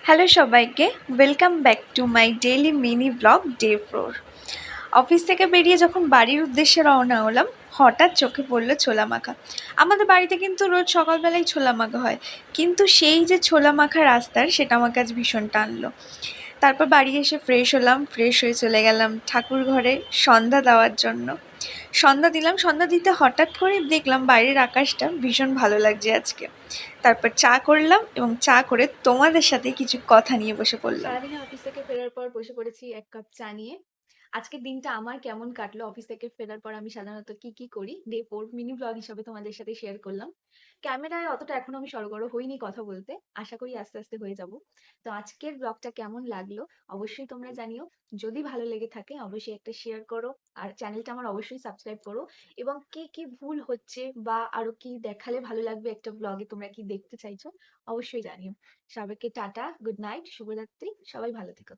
Hello সবাইকে, welcome back to my daily mini blog day 4। Office থেকে বেরিয়ে যখন বাড়ির উদ্দেশ্যে রওনা হলাম, হঠাৎ চোখে পড়লো ছোলা মাখা। আমাদের বাড়িতে কিন্তু রোজ সকালবেলায় ছোলা মাখা হয়, কিন্তু সেই যে ছোলা মাখা রাস্তার, সেটা আমার কাছে ভীষণ টানলো। তারপর বাড়ি এসে ফ্রেশ হলাম, ফ্রেশ হয়ে চলে গেলাম ঠাকুর ঘরে সন্ধ্যা দেওয়ার জন্য। সন্ধ্যা দিলাম, সন্ধ্যা দিতে হঠাৎ করে দেখলাম বাইরের আকাশটা ভীষণ ভালো লাগছে আজকে। তারপর চা করলাম এবং চা করে তোমাদের সাথে কিছু কথা নিয়ে বসে পড়লাম। সারাদিনে অফিস থেকে ফেরার পর বসে পড়েছি এক কাপ চা নিয়ে। আজকের দিনটা আমার কেমন কাটলো, অফিস থেকে ফেরার পর আমি সাধারণত কি করি, ডে 4 মিনি ব্লগ হিসাবে তোমাদের সাথে শেয়ার করলাম। ক্যামেরায় অতটা এখনো আমি সড়গড় হইনি কথা বলতে, আশা করি আস্তে আস্তে হয়ে যাব। তো আজকের ব্লগটা কেমন লাগলো অবশ্যই তোমরা জানিও। যদি ভালো লেগে থাকে অবশ্যই একটা শেয়ার করো, আর চ্যানেলটা আমার অবশ্যই সাবস্ক্রাইব করো। এবং কি ভুল হচ্ছে বা আরো কি দেখালে ভালো লাগবে একটা ব্লগে, তোমরা কি দেখতে চাইছো অবশ্যই জানিও। সবাইকে টাটা, গুড নাইট, শুভরাত্রি, সবাই ভালো থেকো।